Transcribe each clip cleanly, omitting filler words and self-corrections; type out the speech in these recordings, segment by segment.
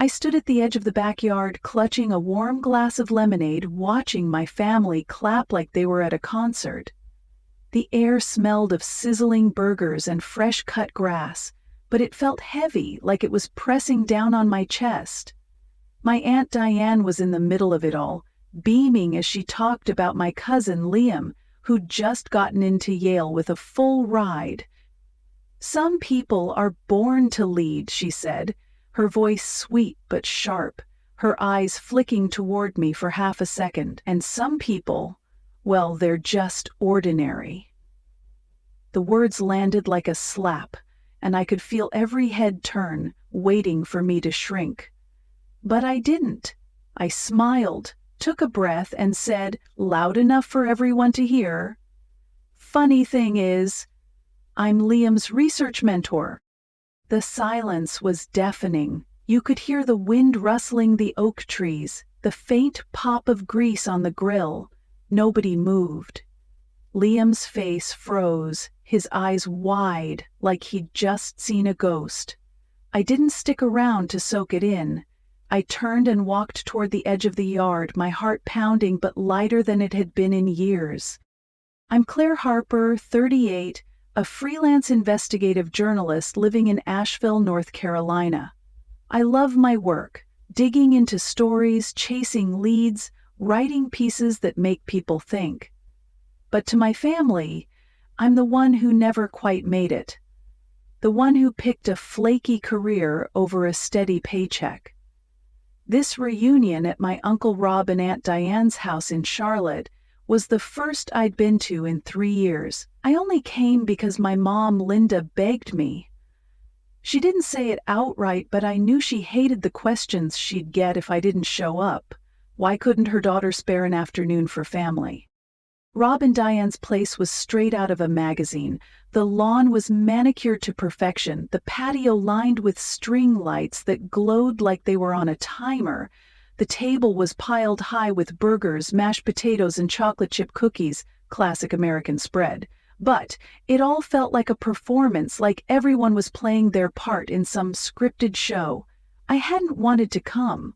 I stood at the edge of the backyard, clutching a warm glass of lemonade, watching my family clap like they were at a concert. The air smelled of sizzling burgers and fresh-cut grass, but it felt heavy, like it was pressing down on my chest. My Aunt Diane was in the middle of it all, beaming as she talked about my cousin Liam, who'd just gotten into Yale with a full ride. "Some people are born to lead," she said, her voice sweet but sharp, her eyes flicking toward me for half a second. "And some people, well, they're just ordinary." The words landed like a slap, and I could feel every head turn, waiting for me to shrink. But I didn't. I smiled, took a breath, and said, loud enough for everyone to hear, "Funny thing is, I'm Liam's research mentor." The silence was deafening. You could hear the wind rustling the oak trees, the faint pop of grease on the grill. Nobody moved. Liam's face froze, his eyes wide, like he'd just seen a ghost. I didn't stick around to soak it in. I turned and walked toward the edge of the yard, my heart pounding but lighter than it had been in years. "I'm Claire Harper, 38, a freelance investigative journalist living in Asheville, North Carolina. I love my work, digging into stories, chasing leads, writing pieces that make people think. But to my family, I'm the one who never quite made it. The one who picked a flaky career over a steady paycheck." This reunion at my Uncle Rob and Aunt Diane's house in Charlotte was the first I'd been to in 3 years. I only came because my mom, Linda, begged me. She didn't say it outright, but I knew she hated the questions she'd get if I didn't show up. Why couldn't her daughter spare an afternoon for family? Rob and Diane's place was straight out of a magazine. The lawn was manicured to perfection, the patio lined with string lights that glowed like they were on a timer. The table was piled high with burgers, mashed potatoes, and chocolate chip cookies, classic American spread. But it all felt like a performance, like everyone was playing their part in some scripted show. I hadn't wanted to come.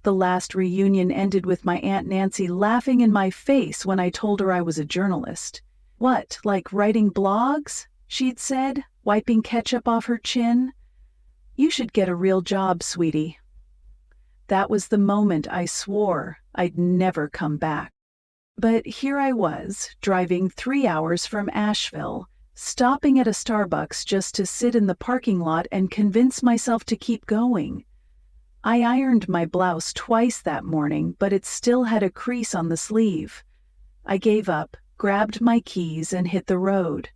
The last reunion ended with my Aunt Nancy laughing in my face when I told her I was a journalist. "What, like writing blogs?" she'd said, wiping ketchup off her chin. "You should get a real job, sweetie." That was the moment I swore I'd never come back. But here I was, driving 3 hours from Asheville, stopping at a Starbucks just to sit in the parking lot and convince myself to keep going. I ironed my blouse twice that morning, but it still had a crease on the sleeve. I gave up, grabbed my keys, and hit the road.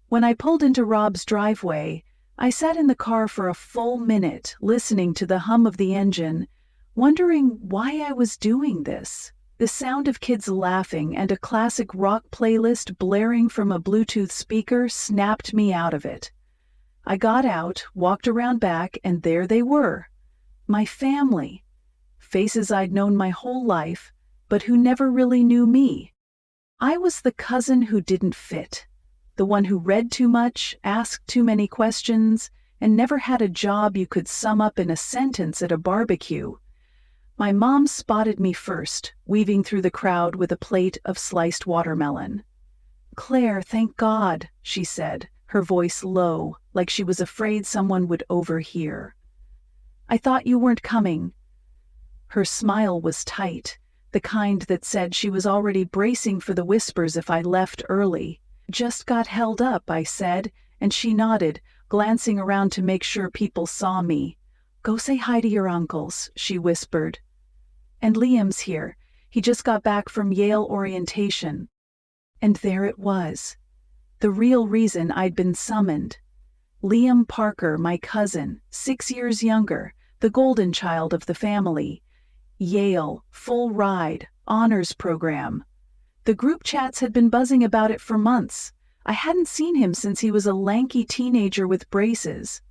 When I pulled into Rob's driveway, I sat in the car for a full minute, listening to the hum of the engine, wondering why I was doing this. The sound of kids laughing and a classic rock playlist blaring from a Bluetooth speaker snapped me out of it. I got out, walked around back, and there they were. My family. Faces I'd known my whole life, but who never really knew me. I was the cousin who didn't fit. The one who read too much, asked too many questions, and never had a job you could sum up in a sentence at a barbecue. My mom spotted me first, weaving through the crowd with a plate of sliced watermelon. "Claire, thank God," she said, her voice low, like she was afraid someone would overhear. "I thought you weren't coming." Her smile was tight, the kind that said she was already bracing for the whispers if I left early. "Just got held up," I said, and she nodded, glancing around to make sure people saw me. "Go say hi to your uncles," she whispered. "And Liam's here. He just got back from Yale orientation." And there it was. The real reason I'd been summoned. Liam Parker, my cousin, 6 years younger, the golden child of the family. Yale, full ride, honors program. The group chats had been buzzing about it for months. I hadn't seen him since he was a lanky teenager with braces.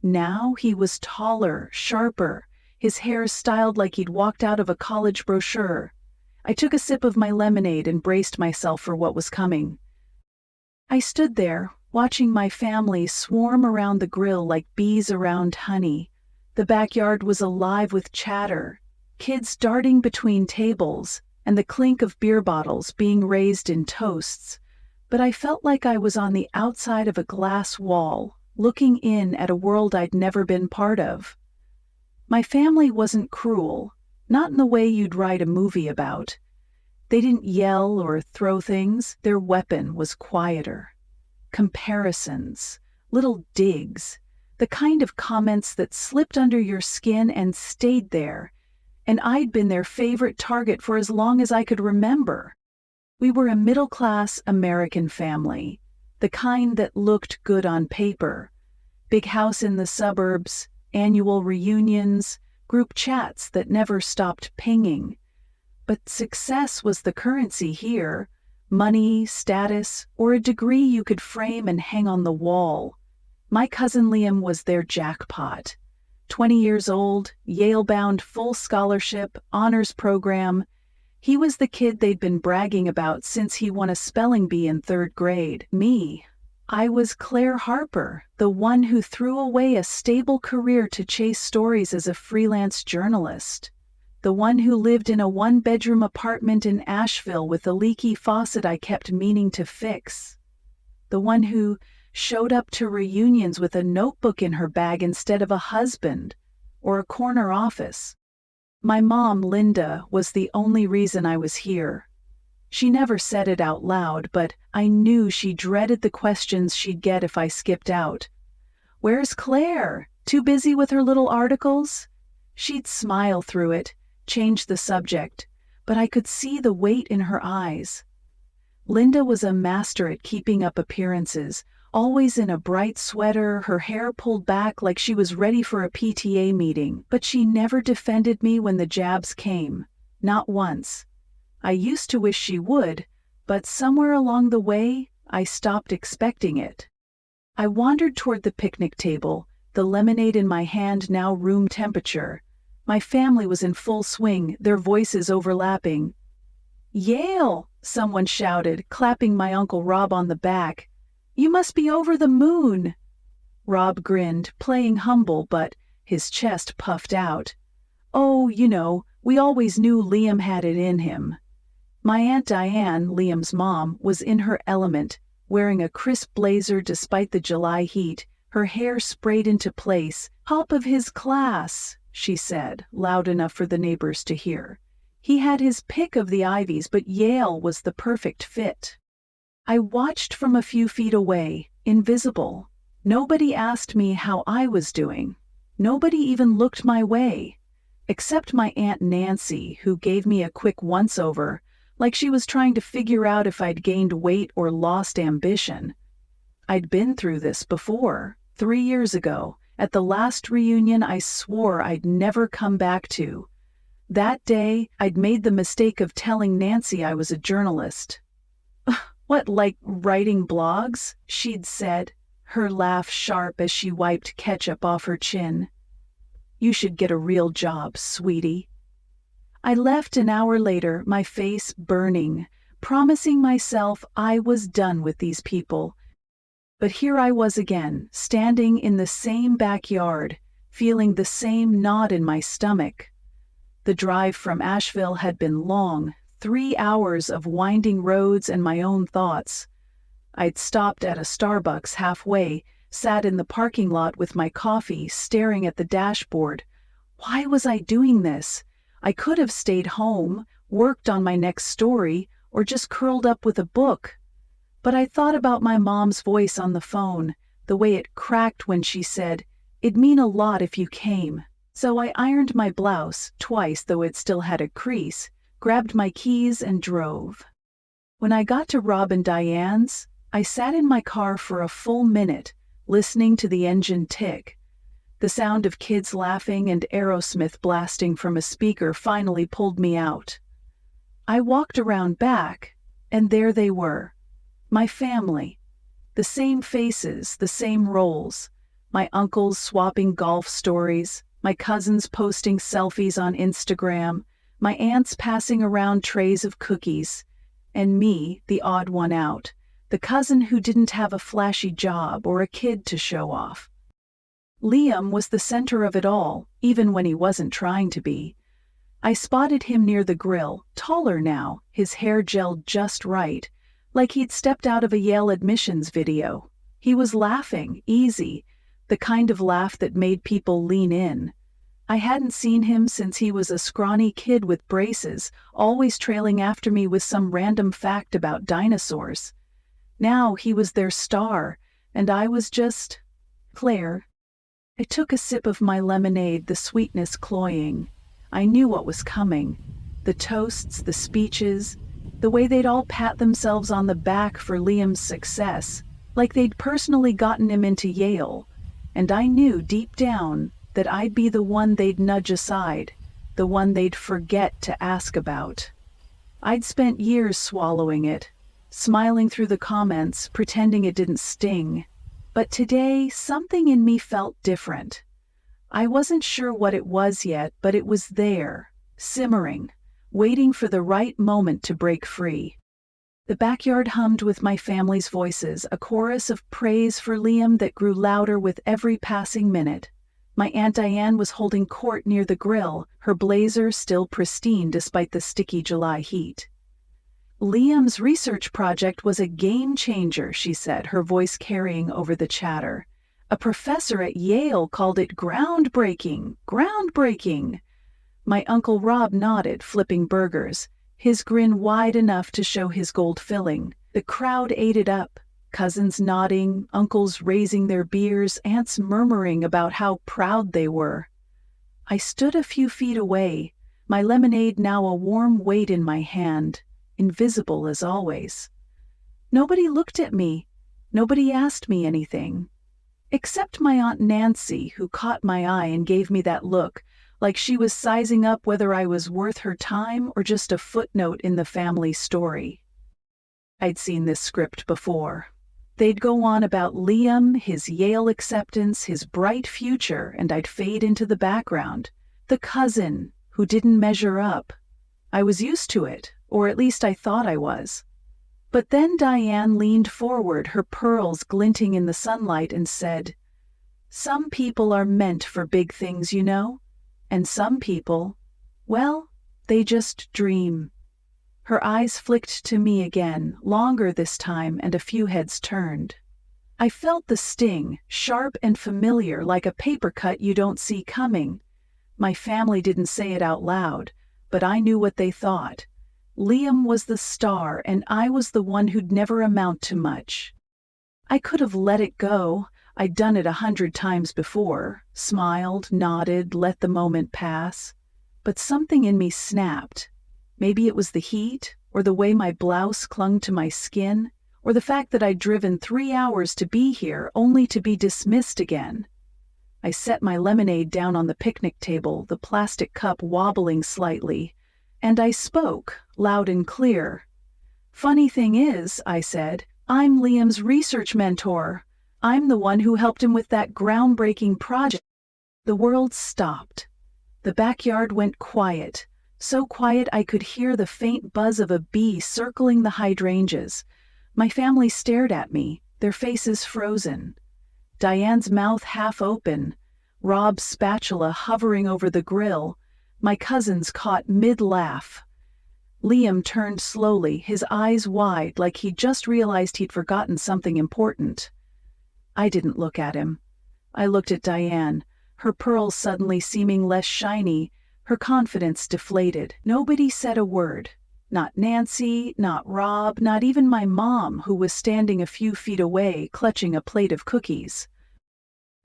Now he was taller, sharper, his hair styled like he'd walked out of a college brochure. I took a sip of my lemonade and braced myself for what was coming. I stood there, watching my family swarm around the grill like bees around honey. The backyard was alive with chatter, kids darting between tables, and the clink of beer bottles being raised in toasts. But I felt like I was on the outside of a glass wall, looking in at a world I'd never been part of. My family wasn't cruel, not in the way you'd write a movie about. They didn't yell or throw things. Their weapon was quieter. Comparisons, little digs, the kind of comments that slipped under your skin and stayed there, and I'd been their favorite target for as long as I could remember. We were a middle-class American family, the kind that looked good on paper. Big house in the suburbs, annual reunions, group chats that never stopped pinging. But success was the currency here, money, status, or a degree you could frame and hang on the wall. My cousin Liam was their jackpot. 20 years old, Yale-bound full scholarship, honors program. He was the kid they'd been bragging about since he won a spelling bee in 3rd grade. Me, I was Claire Harper, the one who threw away a stable career to chase stories as a freelance journalist. The one who lived in a 1-bedroom apartment in Asheville with a leaky faucet I kept meaning to fix. The one who showed up to reunions with a notebook in her bag instead of a husband or a corner office. My mom, Linda, was the only reason I was here. She never said it out loud, but I knew she dreaded the questions she'd get if I skipped out. "Where's Claire? Too busy with her little articles?" She'd smile through it, change the subject, but I could see the weight in her eyes. Linda was a master at keeping up appearances, always in a bright sweater, her hair pulled back like she was ready for a PTA meeting, but she never defended me when the jabs came. Not once. I used to wish she would, but somewhere along the way, I stopped expecting it. I wandered toward the picnic table, the lemonade in my hand now room temperature. My family was in full swing, their voices overlapping. "Yale!" someone shouted, clapping my Uncle Rob on the back. "You must be over the moon." Rob grinned, playing humble, but his chest puffed out. "Oh, we always knew Liam had it in him." My Aunt Diane, Liam's mom, was in her element, wearing a crisp blazer despite the July heat, her hair sprayed into place. "Top of his class," she said, loud enough for the neighbors to hear. He had his pick of the Ivies, but Yale was the perfect fit. I watched from a few feet away, invisible. Nobody asked me how I was doing. Nobody even looked my way. Except my Aunt Nancy, who gave me a quick once-over, like she was trying to figure out if I'd gained weight or lost ambition. I'd been through this before, 3 years ago, at the last reunion I swore I'd never come back to. That day, I'd made the mistake of telling Nancy I was a journalist. "What, like writing blogs?" she'd said, her laugh sharp as she wiped ketchup off her chin. "You should get a real job, sweetie." I left an hour later, my face burning, promising myself I was done with these people. But here I was again, standing in the same backyard, feeling the same knot in my stomach. The drive from Asheville had been long, 3 hours of winding roads and my own thoughts. I'd stopped at a Starbucks halfway, sat in the parking lot with my coffee, staring at the dashboard. Why was I doing this? I could have stayed home, worked on my next story, or just curled up with a book. But I thought about my mom's voice on the phone, the way it cracked when she said, "It'd mean a lot if you came." So I ironed my blouse, twice though it still had a crease, grabbed my keys and drove. When I got to Rob and Diane's, I sat in my car for a full minute, listening to the engine tick. The sound of kids laughing and Aerosmith blasting from a speaker finally pulled me out. I walked around back, and there they were. My family. The same faces, the same roles. My uncles swapping golf stories, my cousins posting selfies on Instagram, my aunts passing around trays of cookies, and me, the odd one out, the cousin who didn't have a flashy job or a kid to show off. Liam was the center of it all, even when he wasn't trying to be. I spotted him near the grill, taller now, his hair gelled just right, like he'd stepped out of a Yale admissions video. He was laughing, easy, the kind of laugh that made people lean in. I hadn't seen him since he was a scrawny kid with braces, always trailing after me with some random fact about dinosaurs. Now he was their star, and I was just Claire. I took a sip of my lemonade, the sweetness cloying. I knew what was coming. The toasts, the speeches, the way they'd all pat themselves on the back for Liam's success, like they'd personally gotten him into Yale. And I knew deep down that I'd be the one they'd nudge aside, the one they'd forget to ask about. I'd spent years swallowing it, smiling through the comments, pretending it didn't sting. But today, something in me felt different. I wasn't sure what it was yet, but it was there, simmering, waiting for the right moment to break free. The backyard hummed with my family's voices, a chorus of praise for Liam that grew louder with every passing minute. My Aunt Diane was holding court near the grill, her blazer still pristine despite the sticky July heat. Liam's research project was a game changer, she said, her voice carrying over the chatter. A professor at Yale called it groundbreaking, groundbreaking. My Uncle Rob nodded, flipping burgers, his grin wide enough to show his gold filling. The crowd ate it up, cousins nodding, uncles raising their beers, aunts murmuring about how proud they were. I stood a few feet away, my lemonade now a warm weight in my hand, invisible as always. Nobody looked at me, nobody asked me anything. Except my Aunt Nancy, who caught my eye and gave me that look, like she was sizing up whether I was worth her time or just a footnote in the family story. I'd seen this script before. They'd go on about Liam, his Yale acceptance, his bright future, and I'd fade into the background. The cousin who didn't measure up. I was used to it, or at least I thought I was. But then Diane leaned forward, her pearls glinting in the sunlight, and said, "Some people are meant for big things, you know, and some people, well, they just dream." Her eyes flicked to me again, longer this time, and a few heads turned. I felt the sting, sharp and familiar, like a paper cut you don't see coming. My family didn't say it out loud, but I knew what they thought. Liam was the star, and I was the one who'd never amount to much. I could have let it go. I'd done it 100 times before, smiled, nodded, let the moment pass. But something in me snapped. Maybe it was the heat, or the way my blouse clung to my skin, or the fact that I'd driven 3 hours to be here only to be dismissed again. I set my lemonade down on the picnic table, the plastic cup wobbling slightly, and I spoke, loud and clear. "Funny thing is," I said, "I'm Liam's research mentor. I'm the one who helped him with that groundbreaking project." The world stopped. The backyard went quiet, so quiet I could hear the faint buzz of a bee circling the hydrangeas. My family stared at me, their faces frozen. Diane's mouth half open, Rob's spatula hovering over the grill, my cousins caught mid-laugh. Liam turned slowly, his eyes wide, like he'd just realized he'd forgotten something important. I didn't look at him. I looked at Diane, her pearls suddenly seeming less shiny, her confidence deflated. Nobody said a word. Not Nancy, not Rob, not even my mom, who was standing a few feet away, clutching a plate of cookies.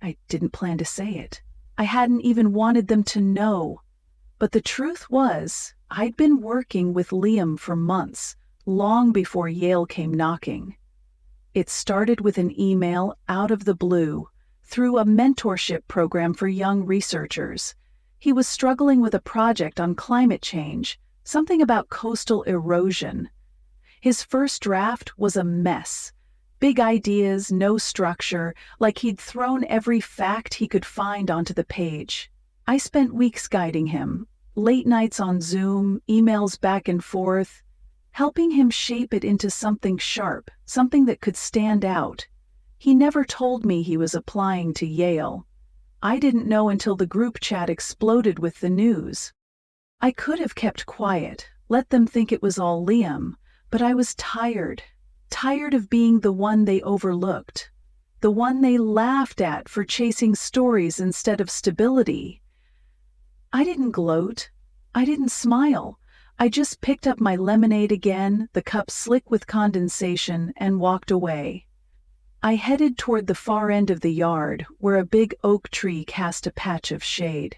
I didn't plan to say it. I hadn't even wanted them to know. But the truth was, I'd been working with Liam for months, long before Yale came knocking. It started with an email out of the blue, through a mentorship program for young researchers. He was struggling with a project on climate change, something about coastal erosion. His first draft was a mess. Big ideas, no structure, like he'd thrown every fact he could find onto the page. I spent weeks guiding him, late nights on Zoom, emails back and forth, helping him shape it into something sharp, something that could stand out. He never told me he was applying to Yale. I didn't know until the group chat exploded with the news. I could have kept quiet, let them think it was all Liam, but I was tired of being the one they overlooked, the one they laughed at for chasing stories instead of stability. I didn't gloat. I didn't smile. I just picked up my lemonade again, the cup slick with condensation, and walked away. I headed toward the far end of the yard, where a big oak tree cast a patch of shade.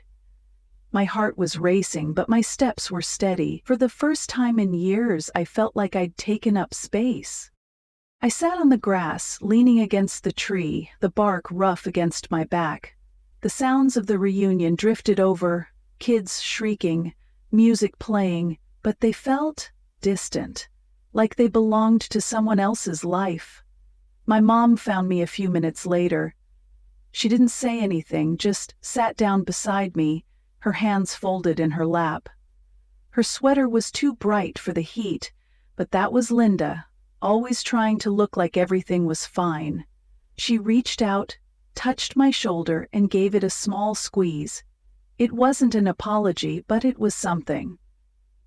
My heart was racing, but my steps were steady. For the first time in years, I felt like I'd taken up space. I sat on the grass, leaning against the tree, the bark rough against my back. The sounds of the reunion drifted over, kids shrieking, music playing, but they felt distant, like they belonged to someone else's life. My mom found me a few minutes later. She didn't say anything, just sat down beside me, her hands folded in her lap. Her sweater was too bright for the heat, but that was Linda, always trying to look like everything was fine. She reached out, touched my shoulder, and gave it a small squeeze. It wasn't an apology, but it was something.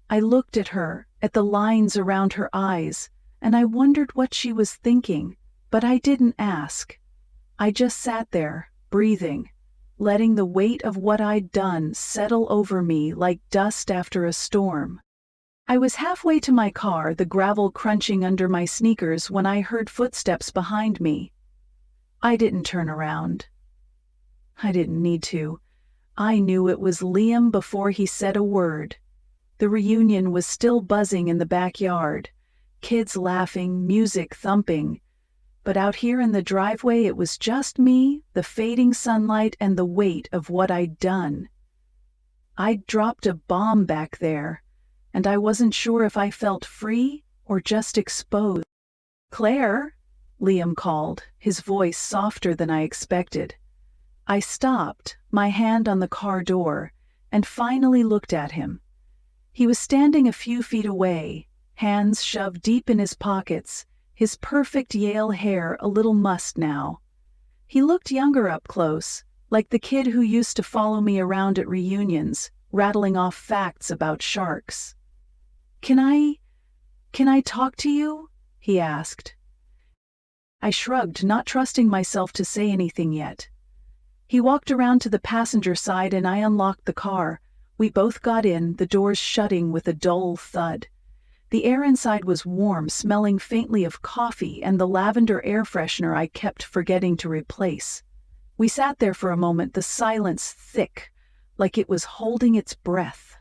I looked at her, at the lines around her eyes, and I wondered what she was thinking, but I didn't ask. I just sat there, breathing, letting the weight of what I'd done settle over me like dust after a storm. I was halfway to my car, the gravel crunching under my sneakers, when I heard footsteps behind me. I didn't turn around. I didn't need to. I knew it was Liam before he said a word. The reunion was still buzzing in the backyard, kids laughing, music thumping. But out here in the driveway, it was just me, the fading sunlight, and the weight of what I'd done. I'd dropped a bomb back there, and I wasn't sure if I felt free or just exposed. "Claire," Liam called, his voice softer than I expected. I stopped, my hand on the car door, and finally looked at him. He was standing a few feet away, hands shoved deep in his pockets, his perfect Yale hair a little mussed now. He looked younger up close, like the kid who used to follow me around at reunions, rattling off facts about sharks. Can I talk to you?" he asked. I shrugged, not trusting myself to say anything yet. He walked around to the passenger side and I unlocked the car. We both got in, the doors shutting with a dull thud. The air inside was warm, smelling faintly of coffee and the lavender air freshener I kept forgetting to replace. We sat there for a moment, the silence thick, like it was holding its breath.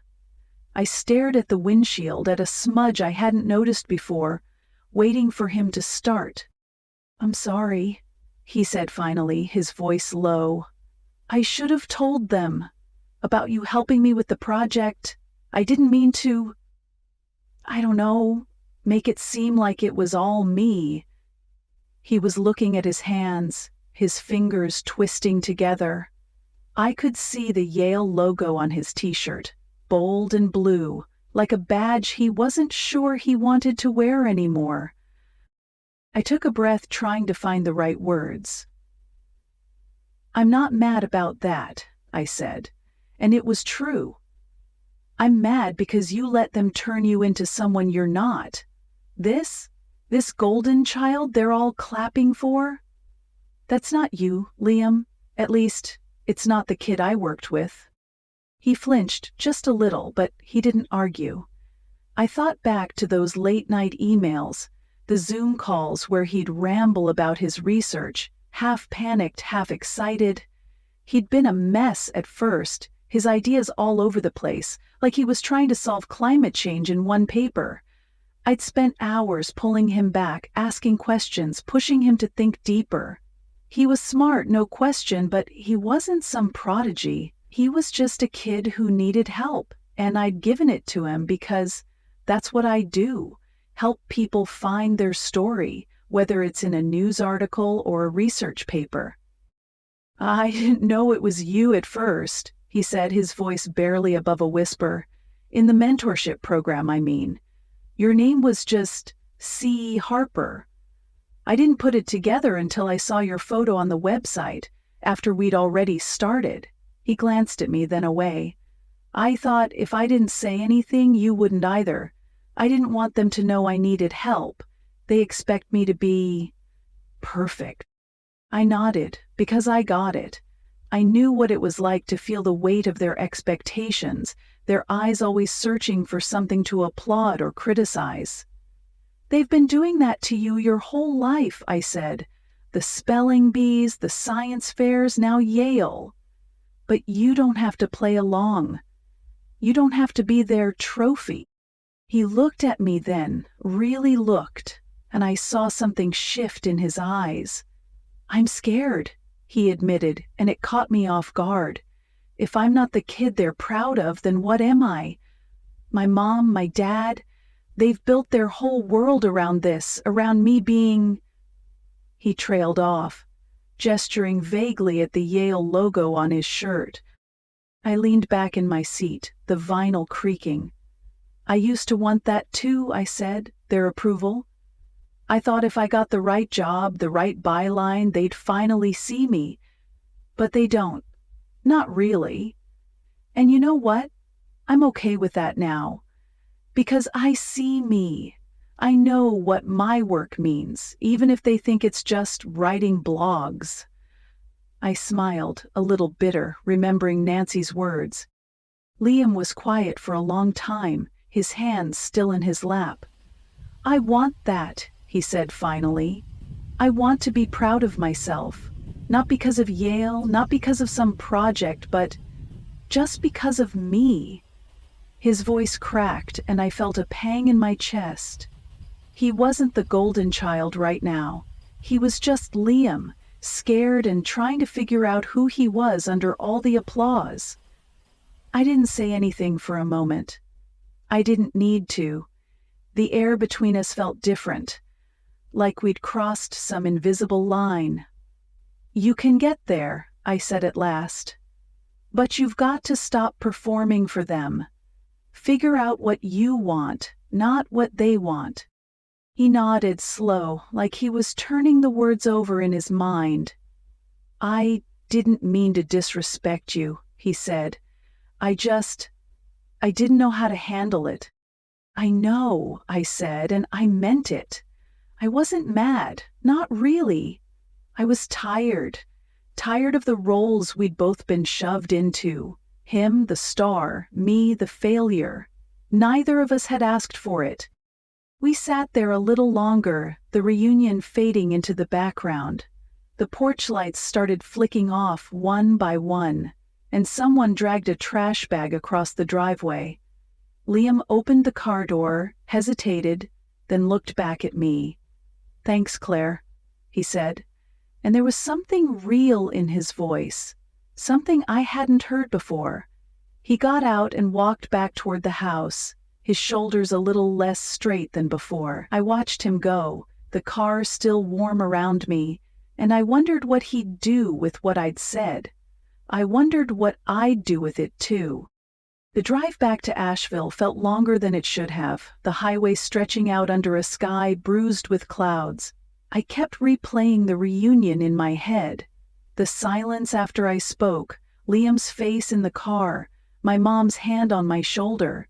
I stared at the windshield, at a smudge I hadn't noticed before, waiting for him to start. "I'm sorry," he said finally, his voice low. "I should have told them about you helping me with the project. I didn't mean to, I don't know, make it seem like it was all me." He was looking at his hands, his fingers twisting together. I could see the Yale logo on his t-shirt, bold and blue, like a badge he wasn't sure he wanted to wear anymore. I took a breath, trying to find the right words. "I'm not mad about that," I said, and it was true. "I'm mad because you let them turn you into someone you're not. This golden child they're all clapping for? That's not you, Liam. At least, it's not the kid I worked with." He flinched just a little, but he didn't argue. I thought back to those late-night emails, the Zoom calls where he'd ramble about his research, half panicked, half excited. He'd been a mess at first, his ideas all over the place, like he was trying to solve climate change in one paper. I'd spent hours pulling him back, asking questions, pushing him to think deeper. He was smart, no question, but he wasn't some prodigy. He was just a kid who needed help, and I'd given it to him because that's what I do, help people find their story, whether it's in a news article or a research paper. "I didn't know it was you at first," he said, his voice barely above a whisper. "In the mentorship program, I mean. Your name was just C. Harper. I didn't put it together until I saw your photo on the website. after we'd already started. He glanced at me, then away. I thought if I didn't say anything, you wouldn't either. I didn't want them to know I needed help. They expect me to be perfect. I nodded, because I got it. I knew what it was like to feel the weight of their expectations, their eyes always searching for something to applaud or criticize. They've been doing that to you your whole life, I said. The spelling bees, the science fairs, now Yale. But you don't have to play along. You don't have to be their trophy. He looked at me then, really looked, and I saw something shift in his eyes. I'm scared, he admitted, and it caught me off guard. If I'm not the kid they're proud of, then what am I? My mom, my dad, they've built their whole world around this, around me being... He trailed off, gesturing vaguely at the Yale logo on his shirt. I leaned back in my seat, the vinyl creaking. I used to want that too, I said, their approval. I thought if I got the right job, the right byline, they'd finally see me. But they don't. Not really. And you know what? I'm okay with that now. Because I see me. I know what my work means, even if they think it's just writing blogs. I smiled, a little bitter, remembering Nancy's words. Liam was quiet for a long time, his hands still in his lap. I want that, he said finally. I want to be proud of myself. Not because of Yale, not because of some project, but just because of me. His voice cracked, and I felt a pang in my chest. He wasn't the golden child right now. He was just Liam, scared and trying to figure out who he was under all the applause. I didn't say anything for a moment. I didn't need to. The air between us felt different, like we'd crossed some invisible line. You can get there, I said at last. But you've got to stop performing for them. Figure out what you want, not what they want. He nodded slow, like he was turning the words over in his mind. I didn't mean to disrespect you, he said. I didn't know how to handle it. I know, I said, and I meant it. I wasn't mad, not really. I was tired of the roles we'd both been shoved into. Him, the star, me, the failure. Neither of us had asked for it. We sat there a little longer, the reunion fading into the background. The porch lights started flicking off one by one, and someone dragged a trash bag across the driveway. Liam opened the car door, hesitated, then looked back at me. Thanks, Claire, he said, and there was something real in his voice, something I hadn't heard before. He got out and walked back toward the house, his shoulders a little less straight than before. I watched him go, the car still warm around me, and I wondered what he'd do with what I'd said. I wondered what I'd do with it, too. The drive back to Asheville felt longer than it should have, the highway stretching out under a sky bruised with clouds. I kept replaying the reunion in my head. The silence after I spoke, Liam's face in the car, my mom's hand on my shoulder.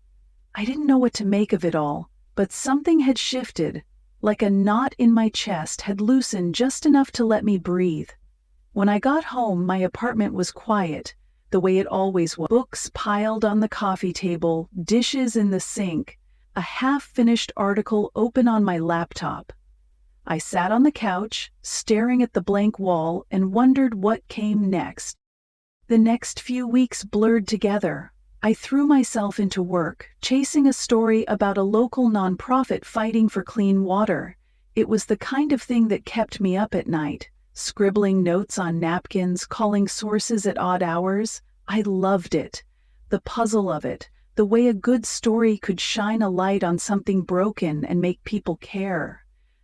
I didn't know what to make of it all, but something had shifted, like a knot in my chest had loosened just enough to let me breathe. When I got home, my apartment was quiet, the way it always was. Books piled on the coffee table, dishes in the sink, a half-finished article open on my laptop. I sat on the couch, staring at the blank wall, and wondered what came next. The next few weeks blurred together. I threw myself into work, chasing a story about a local nonprofit fighting for clean water. It was the kind of thing that kept me up at night, scribbling notes on napkins, calling sources at odd hours. I loved it. The puzzle of it, the way a good story could shine a light on something broken and make people care.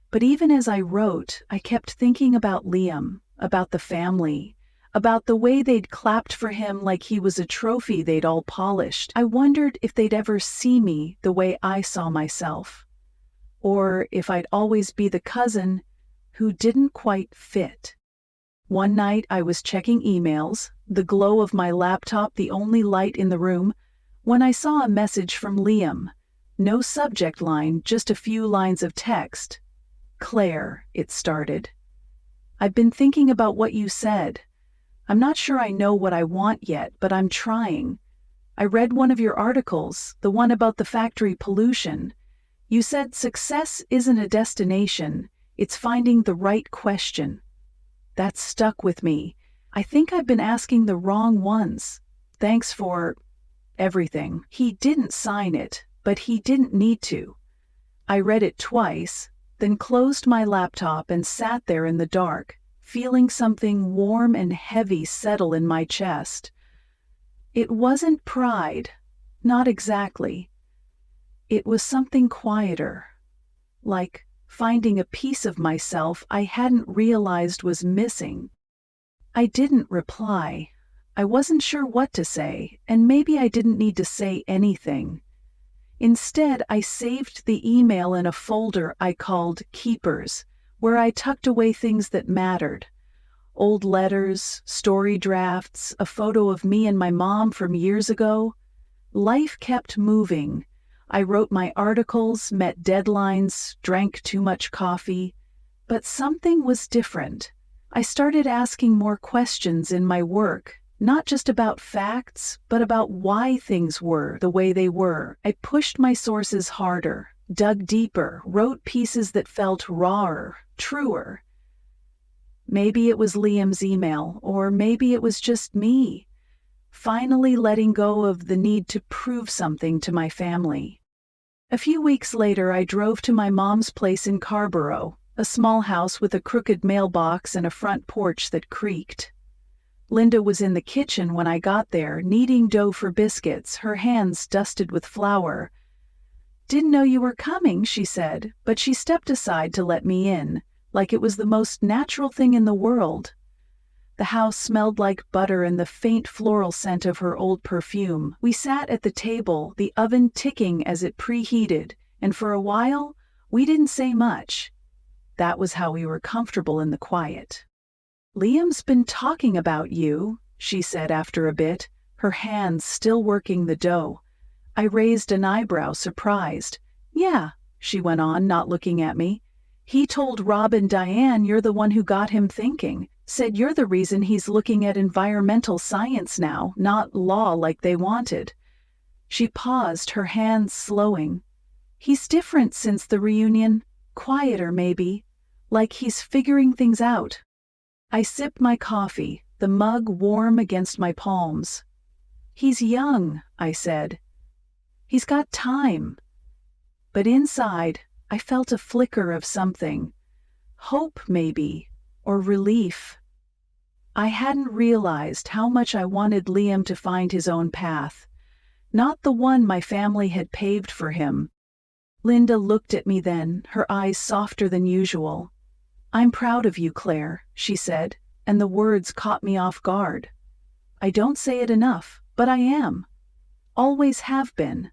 But even as I wrote, I kept thinking about Liam, about the family, about the way they'd clapped for him like he was a trophy they'd all polished. I wondered if they'd ever see me the way I saw myself, or if I'd always be the cousin who didn't quite fit. One night I was checking emails, the glow of my laptop the only light in the room, when I saw a message from Liam. No subject line, just a few lines of text. "Claire," it started. "I've been thinking about what you said. I'm not sure I know what I want yet, but I'm trying. I read one of your articles, the one about the factory pollution. You said success isn't a destination, it's finding the right question. That stuck with me. I think I've been asking the wrong ones. Thanks for everything." He didn't sign it, but he didn't need to. I read it twice, then closed my laptop and sat there in the dark, feeling something warm and heavy settle in my chest. It wasn't pride, not exactly. It was something quieter, like finding a piece of myself I hadn't realized was missing. I didn't reply. I wasn't sure what to say, and maybe I didn't need to say anything. Instead, I saved the email in a folder I called Keepers, where I tucked away things that mattered. Old letters, story drafts, a photo of me and my mom from years ago. Life kept moving. I wrote my articles, met deadlines, drank too much coffee. But something was different. I started asking more questions in my work, not just about facts, but about why things were the way they were. I pushed my sources harder, dug deeper, wrote pieces that felt rawer, truer. Maybe it was Liam's email, or maybe it was just me, finally letting go of the need to prove something to my family. A few weeks later, I drove to my mom's place in Carborough, a small house with a crooked mailbox and a front porch that creaked. Linda was in the kitchen when I got there, kneading dough for biscuits, her hands dusted with flour. "Didn't know you were coming," she said, but she stepped aside to let me in, like it was the most natural thing in the world. The house smelled like butter and the faint floral scent of her old perfume. We sat at the table, the oven ticking as it preheated, and for a while, we didn't say much. That was how we were comfortable in the quiet. "Liam's been talking about you," she said after a bit, her hands still working the dough. I raised an eyebrow, surprised. "Yeah," she went on, not looking at me. "He told Rob and Diane you're the one who got him thinking. Said you're the reason he's looking at environmental science now, not law like they wanted." She paused, her hands slowing. "He's different since the reunion. Quieter, maybe. Like he's figuring things out." I sipped my coffee, the mug warm against my palms. "He's young," I said. "He's got time." But inside, I felt a flicker of something. Hope, maybe, or relief. I hadn't realized how much I wanted Liam to find his own path, not the one my family had paved for him. Linda looked at me then, her eyes softer than usual. "I'm proud of you, Claire," she said, and the words caught me off guard. I don't say it enough, but I am. Always have been.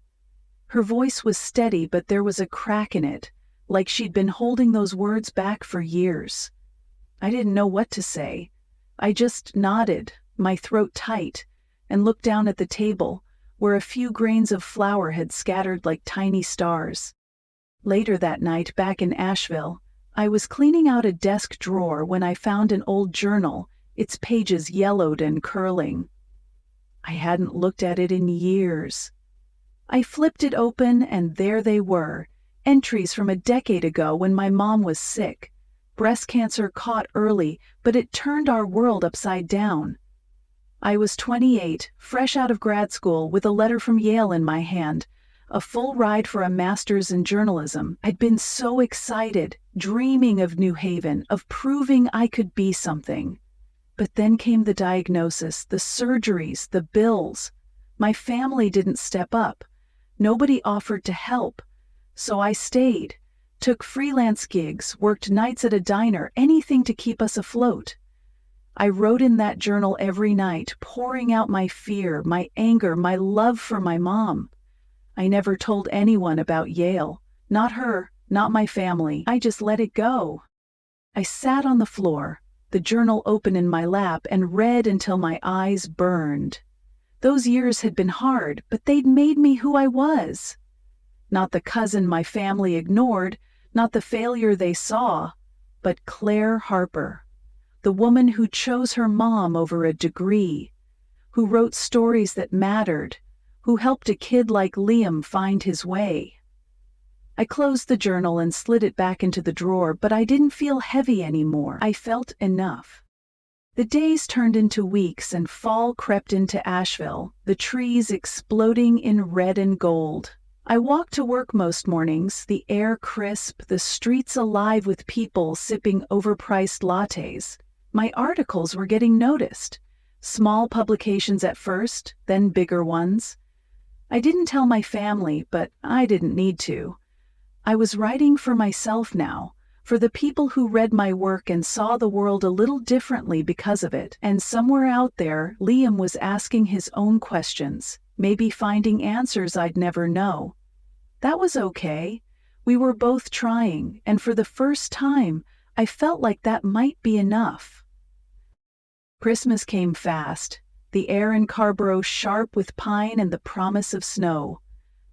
Her voice was steady, but there was a crack in it, like she'd been holding those words back for years. I didn't know what to say. I just nodded, my throat tight, and looked down at the table, where a few grains of flour had scattered like tiny stars. Later that night, back in Asheville, I was cleaning out a desk drawer when I found an old journal, its pages yellowed and curling. I hadn't looked at it in years. I flipped it open, and there they were, entries from a decade ago when my mom was sick. Breast cancer caught early, but it turned our world upside down. I was 28, fresh out of grad school, with a letter from Yale in my hand, a full ride for a master's in journalism. I'd been so excited, dreaming of New Haven, of proving I could be something. But then came the diagnosis, the surgeries, the bills. My family didn't step up. Nobody offered to help. So I stayed, took freelance gigs, worked nights at a diner, anything to keep us afloat. I wrote in that journal every night, pouring out my fear, my anger, my love for my mom. I never told anyone about Yale. Not her, not my family. I just let it go. I sat on the floor, the journal open in my lap, and read until my eyes burned. Those years had been hard, but they'd made me who I was. Not the cousin my family ignored, not the failure they saw, but Claire Harper, the woman who chose her mom over a degree, who wrote stories that mattered, who helped a kid like Liam find his way. I closed the journal and slid it back into the drawer, but I didn't feel heavy anymore. I felt enough. The days turned into weeks and fall crept into Asheville, the trees exploding in red and gold. I walked to work most mornings, the air crisp, the streets alive with people sipping overpriced lattes. My articles were getting noticed. Small publications at first, then bigger ones. I didn't tell my family, but I didn't need to. I was writing for myself now, for the people who read my work and saw the world a little differently because of it. And somewhere out there, Liam was asking his own questions, maybe finding answers I'd never know. That was okay. We were both trying, and for the first time, I felt like that might be enough. Christmas came fast, the air in Carborough sharp with pine and the promise of snow.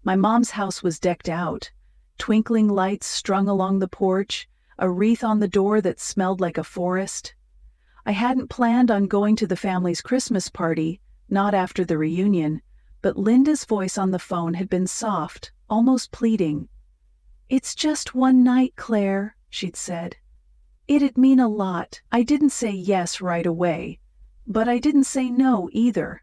My mom's house was decked out, twinkling lights strung along the porch, a wreath on the door that smelled like a forest. I hadn't planned on going to the family's Christmas party, not after the reunion, but Linda's voice on the phone had been soft, almost pleading. "It's just one night, Claire," she'd said. It'd mean a lot. I didn't say yes right away, but I didn't say no either.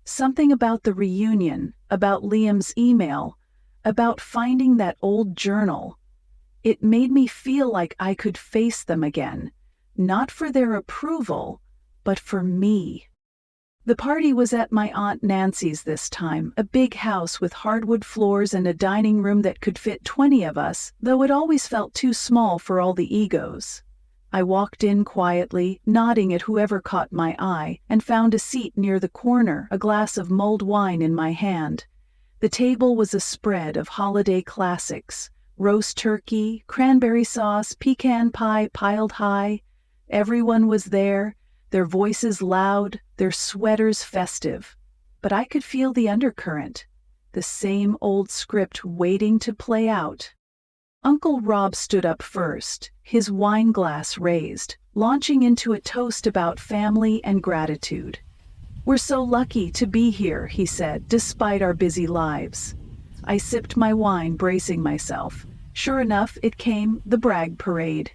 Something about the reunion, about Liam's email, about finding that old journal. It made me feel like I could face them again, not for their approval, but for me. The party was at my Aunt Nancy's this time, a big house with hardwood floors and a dining room that could fit 20 of us, though it always felt too small for all the egos. I walked in quietly, nodding at whoever caught my eye, and found a seat near the corner, a glass of mulled wine in my hand. The table was a spread of holiday classics, roast turkey, cranberry sauce, pecan pie piled high. Everyone was there, their voices loud, their sweaters festive. But I could feel the undercurrent, the same old script waiting to play out. Uncle Rob stood up first, his wine glass raised, launching into a toast about family and gratitude. "We're so lucky to be here," he said, "despite our busy lives." I sipped my wine, bracing myself. Sure enough, it came, the brag parade.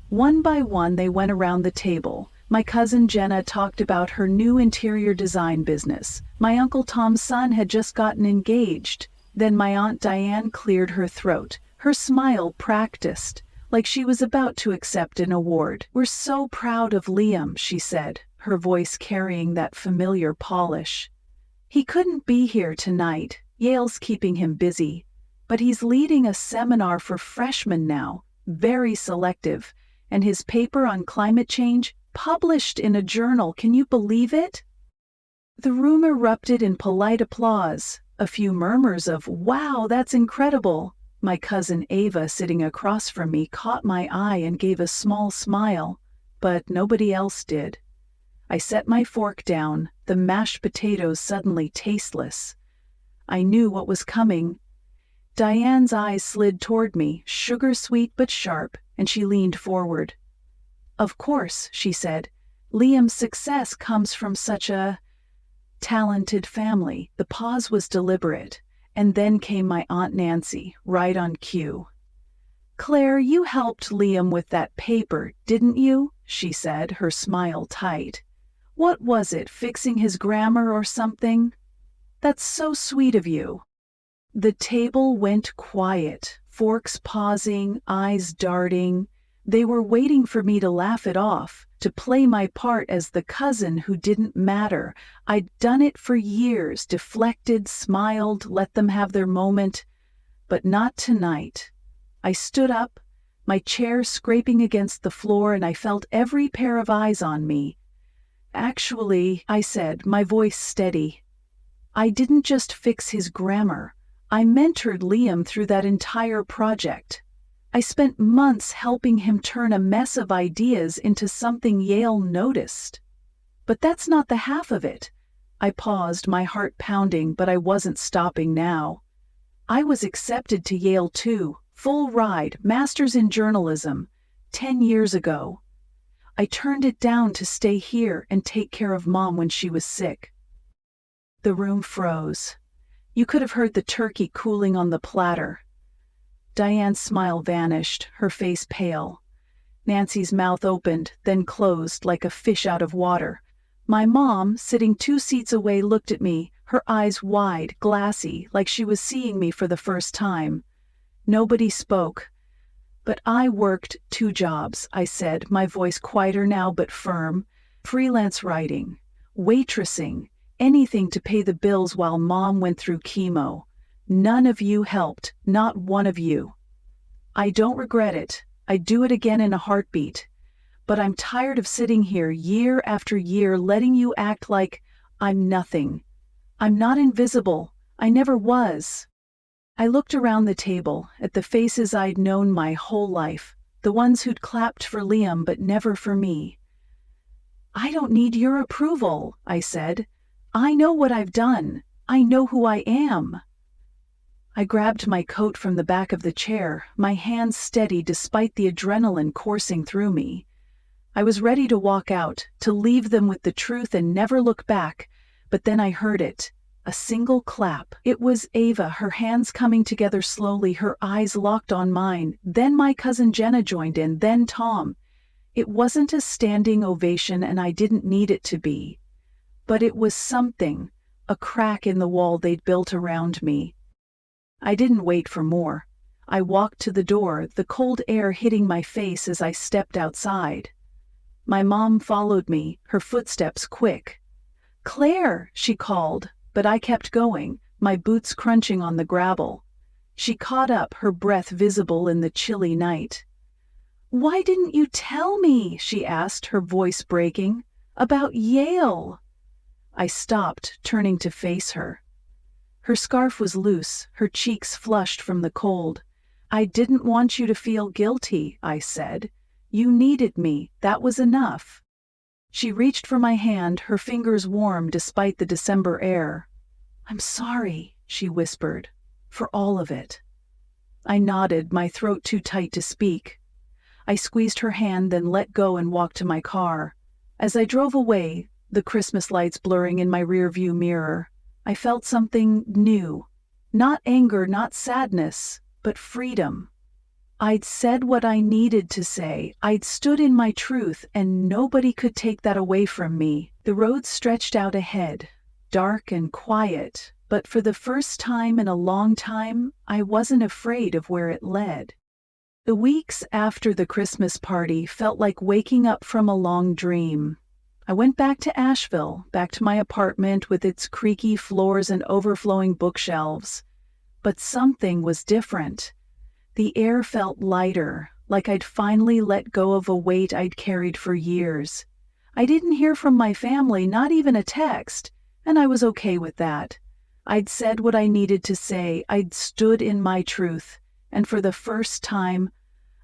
One by one they went around the table. My cousin Jenna talked about her new interior design business. My Uncle Tom's son had just gotten engaged. Then my Aunt Diane cleared her throat. Her smile practiced, like she was about to accept an award. "We're so proud of Liam," she said, her voice carrying that familiar polish. "He couldn't be here tonight. Yale's keeping him busy. But he's leading a seminar for freshmen now, very selective, and his paper on climate change published in a journal. Can you believe it?" The room erupted in polite applause, a few murmurs of, "Wow, that's incredible." My cousin Ava, sitting across from me, caught my eye and gave a small smile, but nobody else did. I set my fork down, the mashed potatoes suddenly tasteless. I knew what was coming. Diane's eyes slid toward me, sugar-sweet but sharp, and she leaned forward. "Of course," she said, "Liam's success comes from such a talented family." The pause was deliberate, and then came my Aunt Nancy, right on cue. "Claire, you helped Liam with that paper, didn't you?" she said, her smile tight. "What was it, fixing his grammar or something? That's so sweet of you." The table went quiet, forks pausing, eyes darting. They were waiting for me to laugh it off, to play my part as the cousin who didn't matter. I'd done it for years, deflected, smiled, let them have their moment. But not tonight. I stood up, my chair scraping against the floor, and I felt every pair of eyes on me. "Actually," I said, my voice steady, "I didn't just fix his grammar. I mentored Liam through that entire project. I spent months helping him turn a mess of ideas into something Yale noticed. But that's not the half of it. I paused, my heart pounding, but I wasn't stopping now. I was accepted to Yale too, full ride, master's in journalism, 10 years ago. I turned it down to stay here and take care of Mom when she was sick. The room froze. You could have heard the turkey cooling on the platter. Diane's smile vanished, her face pale. Nancy's mouth opened, then closed like a fish out of water. My mom, sitting 2 seats away, looked at me, her eyes wide, glassy, like she was seeing me for the first time. Nobody spoke. But I worked 2 jobs, I said, my voice quieter now but firm. Freelance writing, waitressing, anything to pay the bills while Mom went through chemo. None of you helped, not one of you. I don't regret it. I'd do it again in a heartbeat. But I'm tired of sitting here year after year letting you act like I'm nothing. I'm not invisible. I never was. I looked around the table, at the faces I'd known my whole life, the ones who'd clapped for Liam but never for me. I don't need your approval, I said. I know what I've done. I know who I am. I grabbed my coat from the back of the chair, my hands steady despite the adrenaline coursing through me. I was ready to walk out, to leave them with the truth and never look back, but then I heard it. A single clap. It was Ava, her hands coming together slowly, her eyes locked on mine. Then my cousin Jenna joined in, then Tom. It wasn't a standing ovation and I didn't need it to be. But it was something, a crack in the wall they'd built around me. I didn't wait for more. I walked to the door, the cold air hitting my face as I stepped outside. My mom followed me, her footsteps quick. "Claire," she called, but I kept going, my boots crunching on the gravel. She caught up, her breath visible in the chilly night. "Why didn't you tell me?" she asked, her voice breaking. "About Yale." I stopped, turning to face her. Her scarf was loose, her cheeks flushed from the cold. "I didn't want you to feel guilty," I said. "You needed me, that was enough." She reached for my hand, her fingers warm despite the December air. "I'm sorry," she whispered, "for all of it." I nodded, my throat too tight to speak. I squeezed her hand, then let go and walked to my car. As I drove away, the Christmas lights blurring in my rearview mirror, I felt something new. Not anger, not sadness, but freedom. I'd said what I needed to say, I'd stood in my truth, and nobody could take that away from me. The road stretched out ahead, dark and quiet, but for the first time in a long time, I wasn't afraid of where it led. The weeks after the Christmas party felt like waking up from a long dream. I went back to Asheville, back to my apartment with its creaky floors and overflowing bookshelves. But something was different. The air felt lighter, like I'd finally let go of a weight I'd carried for years. I didn't hear from my family, not even a text, and I was okay with that. I'd said what I needed to say, I'd stood in my truth, and for the first time,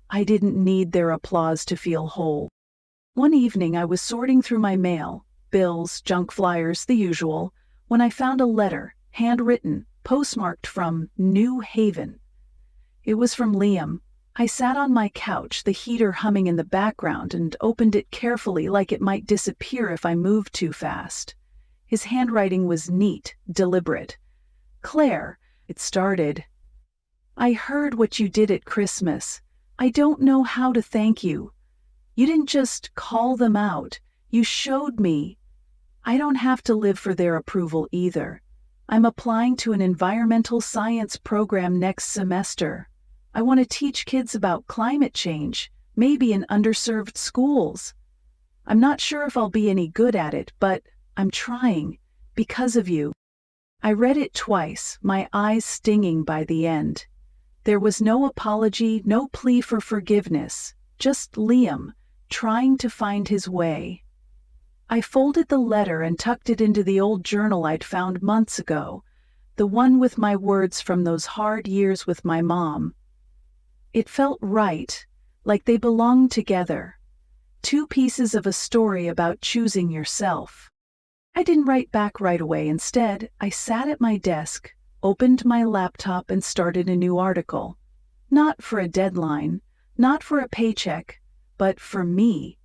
I didn't need their applause to feel whole. One evening I was sorting through my mail, bills, junk flyers, the usual, when I found a letter, handwritten, postmarked from New Haven. It was from Liam. I sat on my couch, the heater humming in the background, and opened it carefully like it might disappear if I moved too fast. His handwriting was neat, deliberate. "Claire," it started. "I heard what you did at Christmas. I don't know how to thank you. You didn't just call them out. You showed me. I don't have to live for their approval either. I'm applying to an environmental science program next semester. I want to teach kids about climate change, maybe in underserved schools. I'm not sure if I'll be any good at it, but I'm trying, because of you." I read it twice, my eyes stinging by the end. There was no apology, no plea for forgiveness, just Liam, trying to find his way. I folded the letter and tucked it into the old journal I'd found months ago, the one with my words from those hard years with my mom. It felt right, like they belonged together. Two pieces of a story about choosing yourself. I didn't write back right away. Instead, I sat at my desk, opened my laptop, and started a new article. Not for a deadline, not for a paycheck, but for me.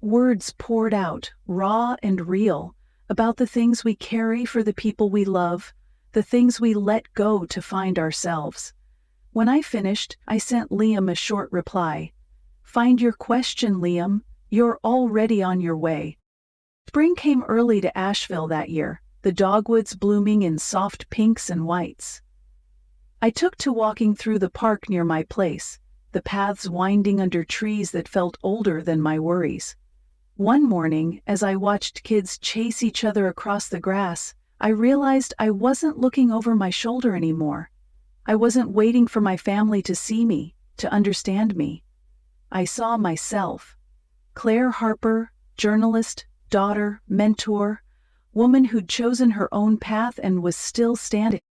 Words poured out, raw and real, about the things we carry for the people we love, the things we let go to find ourselves. When I finished, I sent Liam a short reply. Find your question, Liam. You're already on your way. Spring came early to Asheville that year, the dogwoods blooming in soft pinks and whites. I took to walking through the park near my place, the paths winding under trees that felt older than my worries. One morning, as I watched kids chase each other across the grass, I realized I wasn't looking over my shoulder anymore. I wasn't waiting for my family to see me, to understand me. I saw myself. Claire Harper, journalist, daughter, mentor, woman who'd chosen her own path and was still standing.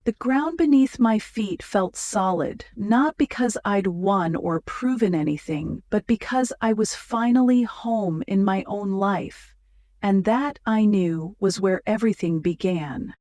The ground beneath my feet felt solid, not because I'd won or proven anything, but because I was finally home in my own life. And that, I knew, was where everything began.